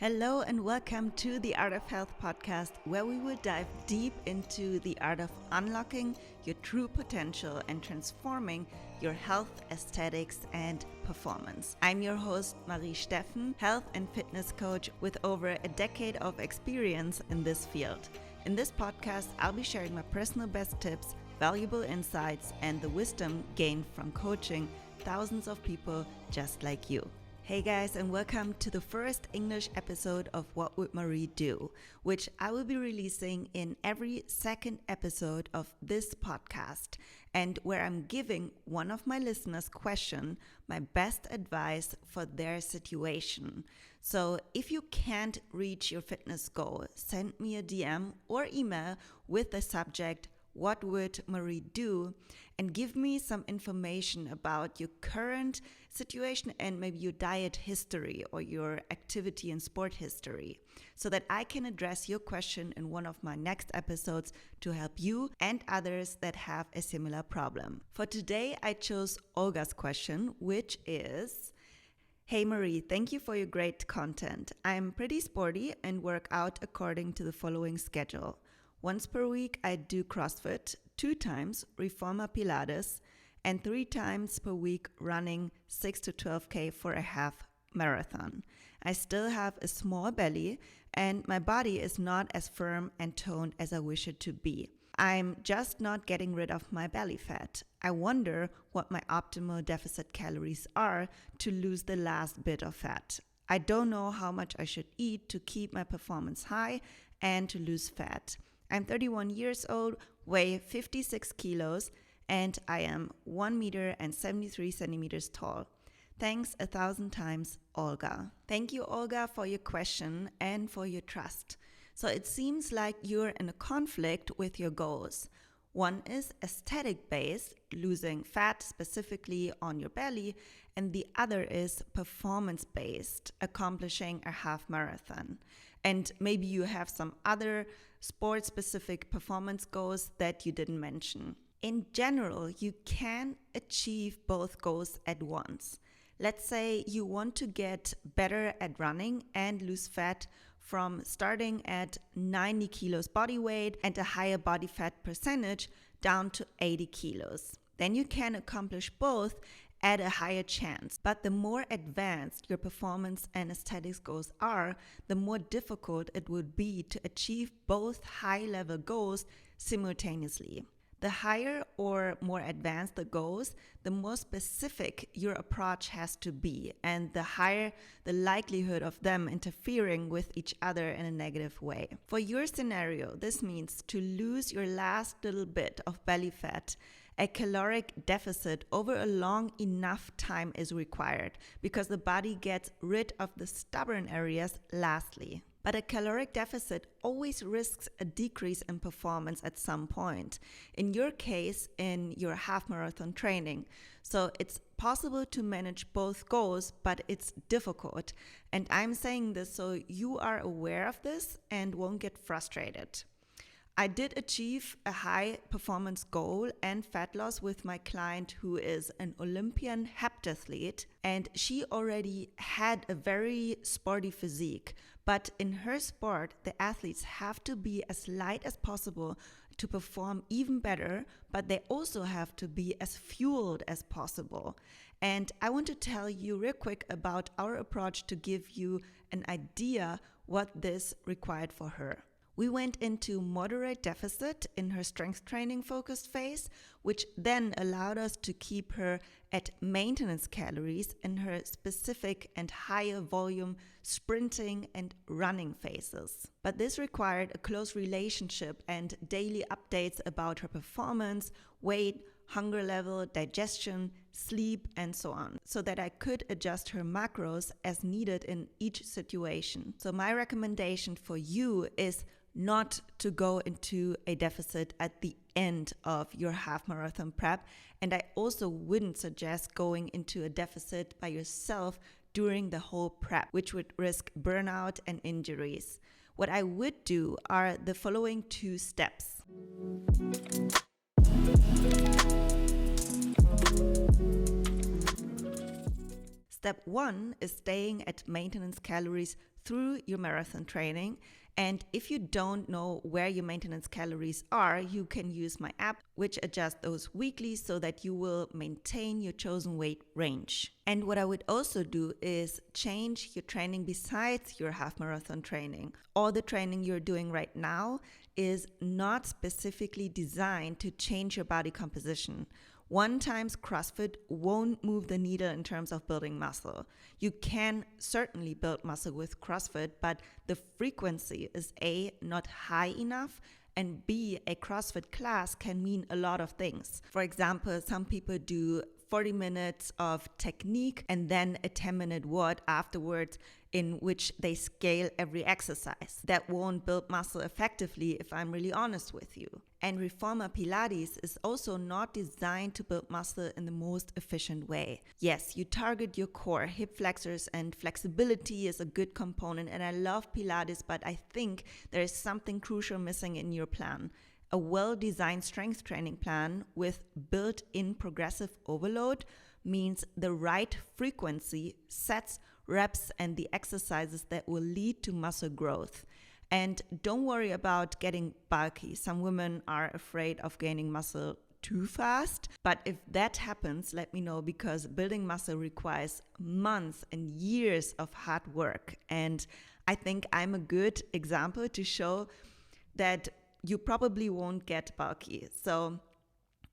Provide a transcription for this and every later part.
Hello and welcome to the Art of Health podcast, where we will dive deep into the art of unlocking your true potential and transforming your health, aesthetics, and performance. I'm your host, Steffen, health and fitness coach with over a decade of experience in this field. In this podcast, I'll be sharing my personal best tips, valuable insights, and the wisdom gained from coaching thousands of people just like you. Hey guys, and welcome to the first English episode of What Would Marie Do, which I will be releasing in every second episode of this podcast, and where I'm giving one of my listeners' question my best advice for their situation. So if you can't reach your fitness goal, send me a DM or email with the subject "What would Marie do?" and give me some information about your current situation and maybe your diet history or your activity and sport history, so that I can address your question in one of my next episodes to help you and others that have a similar problem. For today, I chose Olga's question, which is: Hey Marie, thank you for your great content. I'm pretty sporty and work out according to the following schedule. Once per week, I do CrossFit, 2 times Reformer Pilates, and 3 times per week running 6 to 12K for a half marathon. I still have a small belly and my body is not as firm and toned as I wish it to be. I'm just not getting rid of my belly fat. I wonder what my optimal deficit calories are to lose the last bit of fat. I don't know how much I should eat to keep my performance high and to lose fat. I'm 31 years old, weigh 56 kilos, and I am 1 meter and 73 centimeters tall. Thanks 1,000 times, Olga. Thank you, Olga, for your question and for your trust. So it seems like you're in a conflict with your goals. One is aesthetic-based, losing fat specifically on your belly, and the other is performance-based, accomplishing a half marathon. And maybe you have some other sport-specific performance goals that you didn't mention. In general, you can achieve both goals at once. Let's say you want to get better at running and lose fat from starting at 90 kilos body weight and a higher body fat percentage down to 80 kilos. Then you can accomplish both at a higher chance. But the more advanced your performance and aesthetics goals are, the more difficult it would be to achieve both high-level goals simultaneously. The higher or more advanced the goals, the more specific your approach has to be, and the higher the likelihood of them interfering with each other in a negative way. For your scenario, this means to lose your last little bit of belly fat. A caloric deficit over a long enough time is required because the body gets rid of the stubborn areas lastly. But a caloric deficit always risks a decrease in performance at some point. In your case, in your half marathon training. So it's possible to manage both goals, but it's difficult. And I'm saying this so you are aware of this and won't get frustrated. I did achieve a high performance goal and fat loss with my client who is an Olympian heptathlete, and she already had a very sporty physique. But in her sport, the athletes have to be as light as possible to perform even better, but they also have to be as fueled as possible. And I want to tell you real quick about our approach to give you an idea what this required for her. We went into moderate deficit in her strength training focused phase, which then allowed us to keep her at maintenance calories in her specific and higher volume sprinting and running phases. But this required a close relationship and daily updates about her performance, weight, hunger level, digestion, sleep, and so on, so that I could adjust her macros as needed in each situation. So my recommendation for you is not to go into a deficit at the end of your half marathon prep. And I also wouldn't suggest going into a deficit by yourself during the whole prep, which would risk burnout and injuries. What I would do are the following 2 steps. Step 1 is staying at maintenance calories through your marathon training. And if you don't know where your maintenance calories are, you can use my app, which adjusts those weekly so that you will maintain your chosen weight range. And what I would also do is change your training besides your half marathon training. All the training you're doing right now is not specifically designed to change your body composition. One times CrossFit won't move the needle in terms of building muscle. You can certainly build muscle with CrossFit, but the frequency is A, not high enough, and B, a CrossFit class can mean a lot of things. For example, some people do 40 minutes of technique and then a 10-minute WOD afterwards, in which they scale every exercise. That won't build muscle effectively if I'm really honest with you. And Reformer Pilates is also not designed to build muscle in the most efficient way. Yes, you target your core, hip flexors, and flexibility is a good component, and I love Pilates, but I think there is something crucial missing in your plan. A well-designed strength training plan with built-in progressive overload means the right frequency, sets, reps, and the exercises that will lead to muscle growth. And don't worry about getting bulky. Some women are afraid of gaining muscle too fast. But if that happens, let me know, because building muscle requires months and years of hard work. And I think I'm a good example to show that you probably won't get bulky. So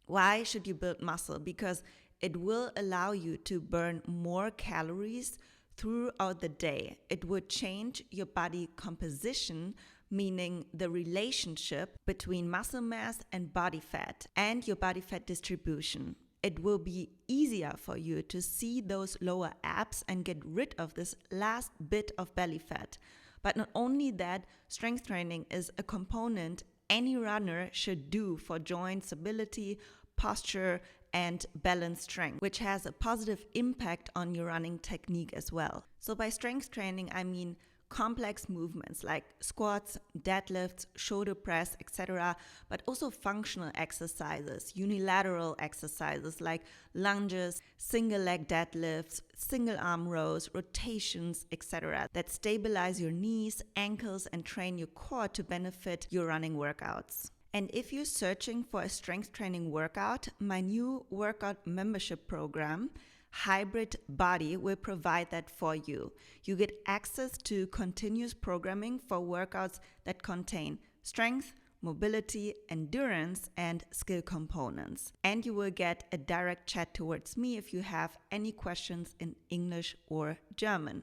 why should you build muscle? Because it will allow you to burn more calories throughout the day. It would change your body composition, meaning the relationship between muscle mass and body fat and your body fat distribution. It will be easier for you to see those lower abs and get rid of this last bit of belly fat. But not only that, strength training is a component any runner should do for joint stability, posture, and balance strength, which has a positive impact on your running technique as well. So by strength training, I mean complex movements like squats, deadlifts, shoulder press, etc., but also functional exercises, unilateral exercises like lunges, single leg deadlifts, single arm rows, rotations, etc., that stabilize your knees, ankles, and train your core to benefit your running workouts. And if you're searching for a strength training workout, my new workout membership program, Hybrid Body, will provide that for you. You get access to continuous programming for workouts that contain strength, mobility, endurance, and skill components. And you will get a direct chat towards me if you have any questions in English or German.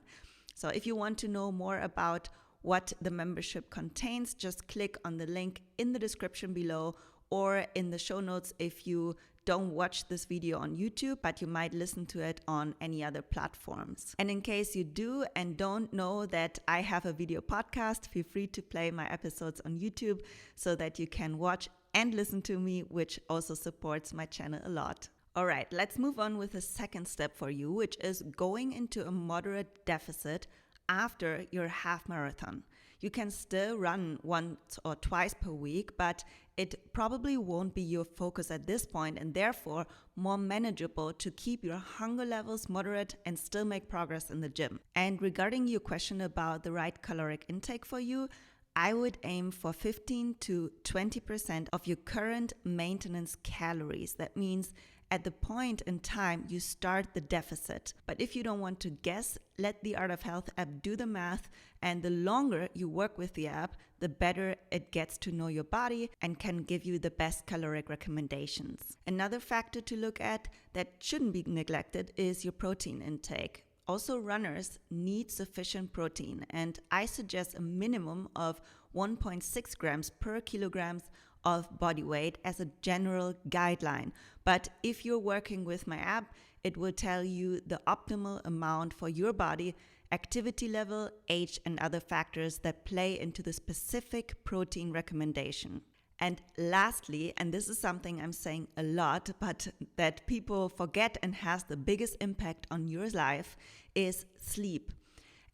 So if you want to know more about what the membership contains, just click on the link in the description below or in the show notes if you don't watch this video on YouTube, but you might listen to it on any other platforms. And in case you do and don't know that I have a video podcast, feel free to play my episodes on YouTube so that you can watch and listen to me, which also supports my channel a lot. All right, let's move on with the second step for you, which is going into a moderate deficit after your half marathon. You can still run once or twice per week, but it probably won't be your focus at this point, and therefore more manageable to keep your hunger levels moderate and still make progress in the gym. And regarding your question about the right caloric intake for you, I would aim for 15 to 20% of your current maintenance calories. That means at the point in time you start the deficit. But if you don't want to guess, let the Art of Health app do the math, and the longer you work with the app, the better it gets to know your body and can give you the best caloric recommendations. Another factor to look at that shouldn't be neglected is your protein intake. Also, runners need sufficient protein, and I suggest a minimum of 1.6 grams per kilograms of body weight as a general guideline. But if you're working with my app, it will tell you the optimal amount for your body, activity level, age, and other factors that play into the specific protein recommendation. And lastly, and this is something I'm saying a lot, but that people forget and has the biggest impact on your life, is sleep.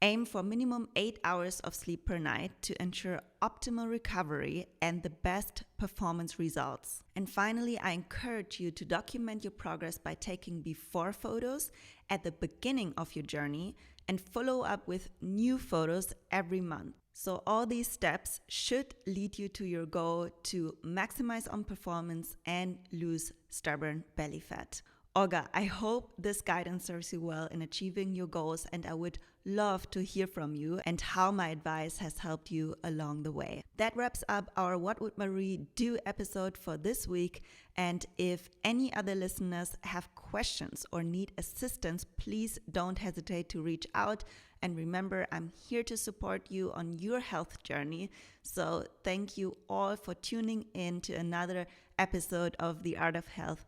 Aim for minimum 8 hours of sleep per night to ensure optimal recovery and the best performance results. And finally, I encourage you to document your progress by taking before photos at the beginning of your journey and follow up with new photos every month. So all these steps should lead you to your goal to maximize on performance and lose stubborn belly fat. Olga, I hope this guidance serves you well in achieving your goals, and I would love to hear from you and how my advice has helped you along the way. That wraps up our What Would Marie Do episode for this week. And if any other listeners have questions or need assistance, please don't hesitate to reach out. And remember, I'm here to support you on your health journey. So thank you all for tuning in to another episode of the Art of Health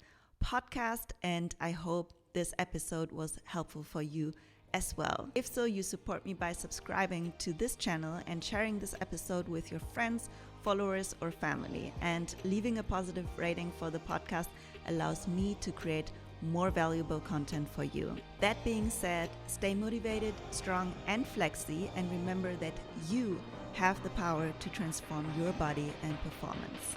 podcast, and I hope this episode was helpful for you as well. If so, you support me by subscribing to this channel and sharing this episode with your friends, followers, or family. And leaving a positive rating for the podcast allows me to create more valuable content for you. That being said, stay motivated, strong, and flexy, and remember that you have the power to transform your body and performance.